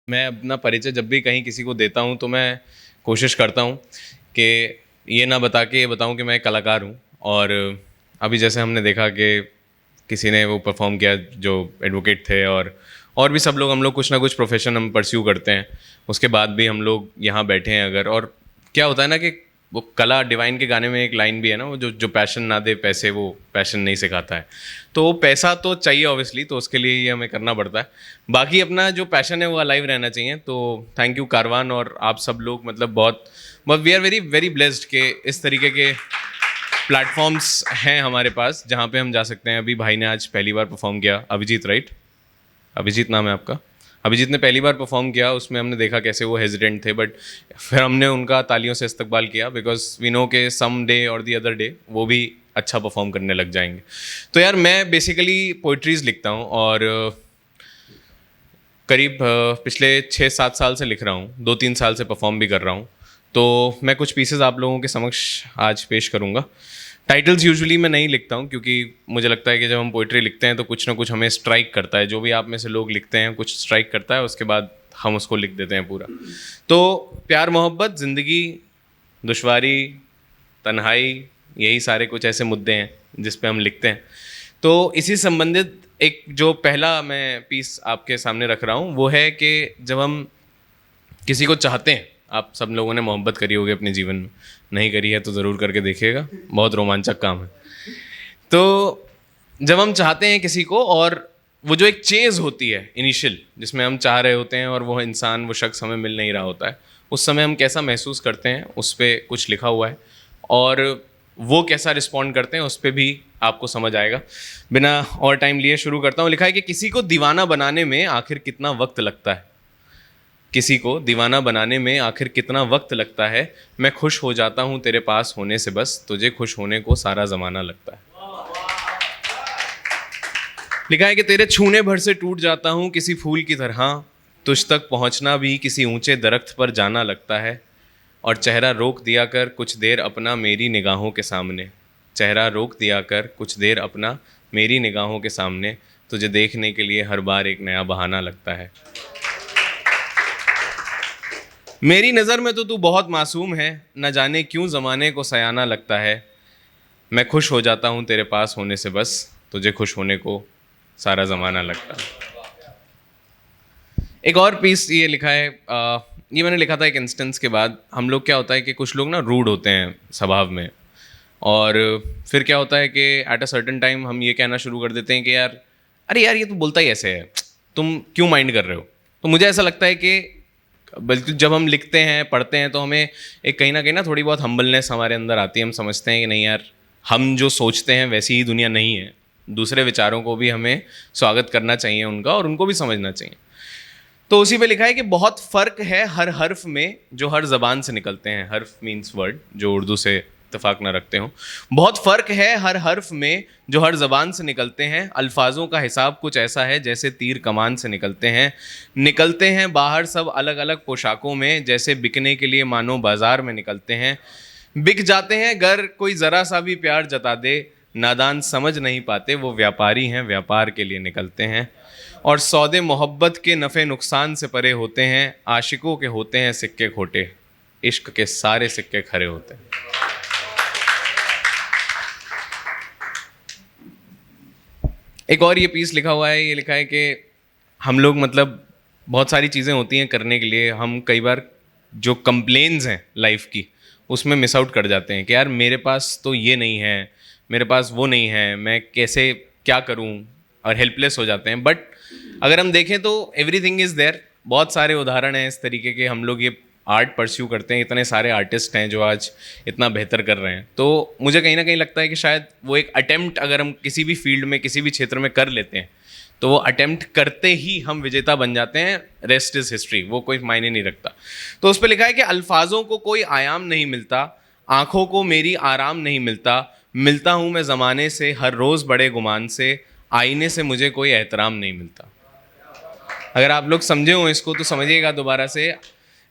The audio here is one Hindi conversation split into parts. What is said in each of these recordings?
मैं अपना परिचय जब भी कहीं किसी को देता हूँ तो मैं कोशिश करता हूँ कि ये ना बता के ये बताऊँ कि मैं एक कलाकार हूँ। और अभी जैसे हमने देखा कि किसी ने वो परफॉर्म किया जो एडवोकेट थे, और भी सब लोग, हम लोग कुछ ना कुछ प्रोफेशन हम परस्यू करते हैं। उसके बाद भी हम लोग यहाँ बैठे हैं अगर, और क्या होता है ना कि वो कला, डिवाइन के गाने में एक लाइन भी है ना, वो जो जो पैशन ना दे पैसे, वो पैशन नहीं सिखाता है। तो वो पैसा तो चाहिए ऑब्वियसली, तो उसके लिए ये हमें करना पड़ता है। बाकी अपना जो पैशन है वो अलाइव रहना चाहिए। तो थैंक यू कारवान और आप सब लोग, मतलब बहुत we are very very blessed कि इस तरीके के प्लेटफॉर्म्स हैं हमारे पास जहाँ पे हम जा सकते हैं। अभी भाई ने आज पहली बार परफॉर्म किया, अभिजीत, राइट? अभिजीत नाम है आपका। अभिजीत ने पहली बार परफॉर्म किया, उसमें हमने देखा कैसे वो हेजिडेंट थे, बट फिर हमने उनका तालियों से इस्तकबाल किया बिकॉज वी नो के सम डे और दी अदर डे वो भी अच्छा परफॉर्म करने लग जाएंगे। तो यार मैं बेसिकली पोइट्रीज़ लिखता हूँ और करीब पिछले 6-7 साल से लिख रहा हूँ, 2-3 साल से परफॉर्म भी कर रहा हूँ। तो मैं कुछ पीसेस आप लोगों के समक्ष आज पेश करूँगा। टाइटल्स यूजुअली मैं नहीं लिखता हूँ क्योंकि मुझे लगता है कि जब हम पोइट्री लिखते हैं तो कुछ ना कुछ हमें स्ट्राइक करता है। जो भी आप में से लोग लिखते हैं कुछ स्ट्राइक करता है, उसके बाद हम उसको लिख देते हैं पूरा। तो प्यार, मोहब्बत, ज़िंदगी, दुश्वारी, तन्हाई, यही सारे कुछ ऐसे मुद्दे हैं जिस पे हम लिखते हैं। तो इसी संबंधित एक जो पहला मैं पीस आपके सामने रख रहा हूँ वो है कि जब हम किसी को चाहते हैं, आप सब लोगों ने मोहब्बत करी होगी अपने जीवन में, नहीं करी है तो ज़रूर करके देखिएगा, बहुत रोमांचक काम है। तो जब हम चाहते हैं किसी को और वो जो एक चेज़ होती है इनिशियल, जिसमें हम चाह रहे होते हैं और वो इंसान, वो शख्स हमें मिल नहीं रहा होता है, उस समय हम कैसा महसूस करते हैं उस पर कुछ लिखा हुआ है। और वो कैसा रिस्पॉन्ड करते हैं उस पर भी आपको समझ आएगा। बिना और टाइम लिए शुरू करता हूँ। लिखा है कि किसी को दीवाना बनाने में आखिर कितना वक्त लगता है, किसी को दीवाना बनाने में आखिर कितना वक्त लगता है। मैं खुश हो जाता हूँ तेरे पास होने से बस, तुझे खुश होने को सारा ज़माना लगता है। लिखा है कि तेरे छूने भर से टूट जाता हूँ किसी फूल की तरह, तुझ तक पहुँचना भी किसी ऊंचे दरख्त पर जाना लगता है। और चेहरा रोक दिया कर कुछ देर अपना मेरी निगाहों के सामने, चेहरा रोक दिया कर कुछ देर अपना मेरी निगाहों के सामने, तुझे देखने के लिए हर बार एक नया बहाना लगता है। मेरी नज़र में तो तू बहुत मासूम है, न जाने क्यों ज़माने को सयाना लगता है। मैं खुश हो जाता हूँ तेरे पास होने से बस, तुझे खुश होने को सारा ज़माना लगता है। एक और पीस ये लिखा है, ये मैंने लिखा था एक इंस्टेंस के बाद। हम लोग, क्या होता है कि कुछ लोग ना रूड होते हैं स्वभाव में, और फिर क्या होता है कि एट अ सर्टेन टाइम हम ये कहना शुरू कर देते हैं कि यार, अरे यार ये तो बोलता ही ऐसे है, तुम क्यों माइंड कर रहे हो। तो मुझे ऐसा लगता है कि बल्कि जब हम लिखते हैं, पढ़ते हैं, तो हमें एक कहीं ना थोड़ी बहुत हम्बलनेस हमारे अंदर आती है। हम समझते हैं कि नहीं यार, हम जो सोचते हैं वैसी ही दुनिया नहीं है, दूसरे विचारों को भी हमें स्वागत करना चाहिए उनका, और उनको भी समझना चाहिए। तो उसी पे लिखा है कि बहुत फ़र्क है हर हर्फ में जो हर ज़बान से निकलते हैं। हर्फ मीन्स वर्ड, जो उर्दू से इत्तेफाक ना रखते हो। बहुत फ़र्क है हर हर्फ में जो हर ज़बान से निकलते हैं। अल्फाजों का हिसाब कुछ ऐसा है जैसे तीर कमान से निकलते हैं बाहर सब अलग अलग पोशाकों में, जैसे बिकने के लिए मानो बाज़ार में निकलते हैं। बिक जाते हैं गर कोई ज़रा सा भी प्यार जता दे, नादान समझ नहीं पाते वो व्यापारी हैं, व्यापार के लिए निकलते हैं। और सौदे मोहब्बत के नफ़े नुकसान से परे होते हैं, आशिकों के होते हैं सिक्के खोटे, इश्क के सारे सिक्के खरे होते हैं। एक और ये पीस लिखा हुआ है, ये लिखा है कि हम लोग, मतलब बहुत सारी चीज़ें होती हैं करने के लिए, हम कई बार जो कंप्लेन्स हैं लाइफ की उसमें मिस आउट कर जाते हैं कि यार मेरे पास तो ये नहीं है, मेरे पास वो नहीं है, मैं कैसे क्या करूं, और हेल्पलेस हो जाते हैं। बट अगर हम देखें तो एवरीथिंग इज़ देयर। बहुत सारे उदाहरण हैं इस तरीके के। हम लोग ये आर्ट परस्यू करते हैं, इतने सारे आर्टिस्ट हैं जो आज इतना बेहतर कर रहे हैं। तो मुझे कहीं ना कहीं लगता है कि शायद वो एक अटेम्प्ट अगर हम किसी भी फील्ड में, किसी भी क्षेत्र में कर लेते हैं, तो वो अटेम्प्ट करते ही हम विजेता बन जाते हैं। रेस्ट इज़ हिस्ट्री, वो कोई मायने नहीं रखता। तो उस पर लिखा है कि अल्फाजों को कोई आयाम नहीं मिलता, आँखों को मेरी आराम नहीं मिलता, मिलता हूँ मैं ज़माने से हर रोज़ बड़े गुमान से, आईने से मुझे कोई एहतराम नहीं मिलता। अगर आप लोग समझे हो इसको तो समझिएगा दोबारा से।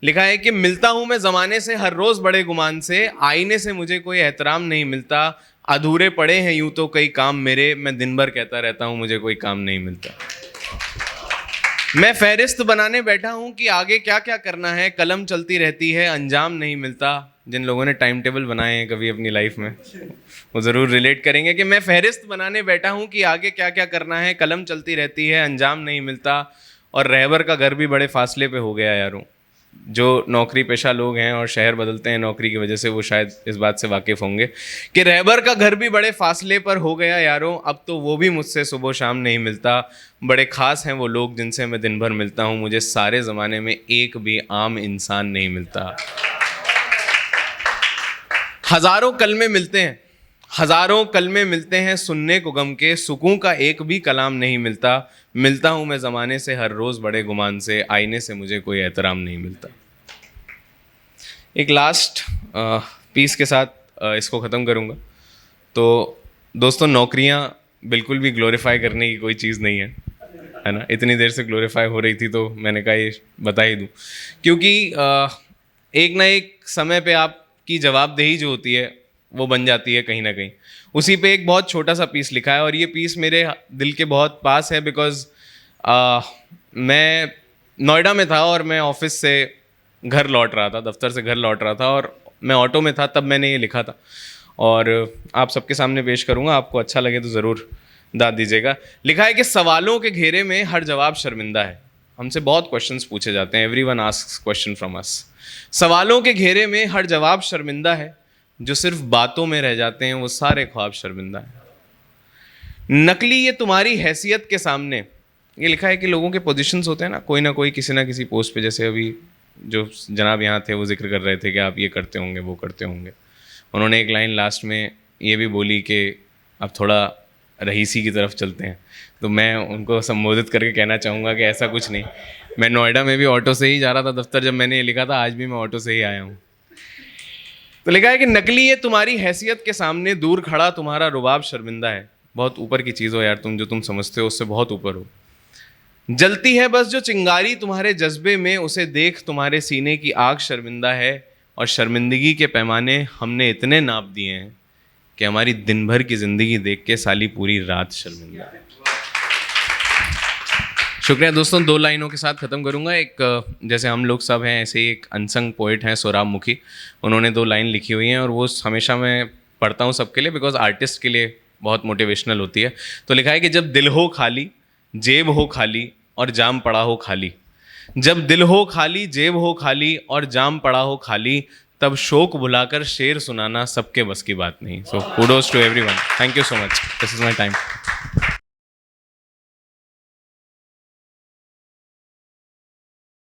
लिखा है कि मिलता हूँ मैं ज़माने से हर रोज़ बड़े गुमान से, आईने से मुझे कोई एहतराम नहीं मिलता, अधूरे पड़े हैं यूँ तो कई काम मेरे, मैं दिन भर कहता रहता हूँ मुझे कोई काम नहीं मिलता। मैं फहरिस्त बनाने बैठा हूँ कि आगे क्या क्या करना है, कलम चलती रहती है, अंजाम नहीं मिलता। जिन लोगों ने टाइम टेबल बनाए हैं कभी अपनी लाइफ में वो ज़रूर रिलेट करेंगे कि मैं फहरिस्त बनाने बैठा हूँ कि आगे क्या क्या करना है, कलम चलती रहती है, अंजाम नहीं मिलता। और रहबर का घर भी बड़े फासले पे हो गया यारों। जो नौकरी पेशा लोग हैं और शहर बदलते हैं नौकरी की वजह से, वो शायद इस बात से वाकिफ़ होंगे कि रहबर का घर भी बड़े फासले पर हो गया यारों। अब तो वो भी मुझसे सुबह शाम नहीं मिलता। बड़े ख़ास हैं वो लोग जिनसे मैं दिन भर मिलता हूँ, मुझे सारे ज़माने में एक भी आम इंसान नहीं मिलता। हज़ारों कलमे मिलते हैं, हज़ारों कलमे मिलते हैं सुनने को गम के, सुकून का एक भी कलाम नहीं मिलता। मिलता हूँ मैं ज़माने से हर रोज़ बड़े गुमान से, आईने से मुझे कोई एहतराम नहीं मिलता। एक लास्ट पीस के साथ इसको ख़त्म करूँगा। तो दोस्तों, नौकरियाँ बिल्कुल भी ग्लोरीफाई करने की कोई चीज़ नहीं है ना। इतनी देर से ग्लोरीफाई हो रही थी तो मैंने कहा ये बता ही दूँ, क्योंकि एक ना एक समय पे आपकी जवाबदेही जो होती है वो बन जाती है कहीं ना कहीं। उसी पे एक बहुत छोटा सा पीस लिखा है और ये पीस मेरे दिल के बहुत पास है, बिकॉज़ मैं नोएडा में था और मैं ऑफिस से घर लौट रहा था, दफ्तर से घर लौट रहा था और मैं ऑटो में था, तब मैंने ये लिखा था और आप सबके सामने पेश करूँगा। आपको अच्छा लगे तो ज़रूर दाद दीजिएगा। लिखा है कि सवालों के घेरे में हर जवाब शर्मिंदा है। हमसे बहुत क्वेश्चंस पूछे जाते हैं, everyone asks question from us. सवालों के घेरे में हर जवाब शर्मिंदा है, जो सिर्फ बातों में रह जाते हैं वो सारे ख्वाब शर्मिंदा है। नकली ये तुम्हारी हैसियत के सामने, ये लिखा है कि लोगों के पोजीशंस होते हैं ना कोई किसी ना किसी पोस्ट पे, जैसे अभी जो जनाब यहाँ थे वो जिक्र कर रहे थे कि आप ये करते होंगे वो करते होंगे। उन्होंने एक लाइन लास्ट में ये भी बोली कि आप थोड़ा रईसी की तरफ चलते हैं, तो मैं उनको संबोधित करके कहना चाहूँगा कि ऐसा कुछ नहीं। मैं नोएडा में भी ऑटो से ही जा रहा था दफ्तर, जब मैंने ये लिखा था, आज भी मैं ऑटो से ही आया हूँ। तो लिखा है कि नकली ये तुम्हारी हैसियत के सामने, दूर खड़ा तुम्हारा रुबाब शर्मिंदा है। बहुत ऊपर की चीज़ हो यार तुम, जो तुम समझते हो उससे बहुत ऊपर हो। जलती है बस जो चिंगारी तुम्हारे जज्बे में, उसे देख तुम्हारे सीने की आग शर्मिंदा है। और शर्मिंदगी के पैमाने हमने इतने नाप दिए हैं कि हमारी दिन भर की ज़िंदगी देख के साली पूरी रात शर्मिंदा है। शुक्रिया दोस्तों। 2 लाइनों के साथ ख़त्म करूँगा। एक, जैसे हम लोग सब हैं ऐसे ही एक अनसंग पोइट हैं सोराब मुखी, उन्होंने 2 लाइन लिखी हुई हैं और वो हमेशा मैं पढ़ता हूँ सबके लिए, बिकॉज आर्टिस्ट के लिए बहुत मोटिवेशनल होती है। तो लिखा है कि जब दिल हो खाली, जेब हो खाली और जाम पड़ा हो खाली, जब दिल हो खाली, जेब हो खाली और जाम पड़ा हो खाली, तब शोक भुलाकर शेर सुनाना सबके बस की बात नहीं। So kudos to everyone. Thank you so much. This is my time.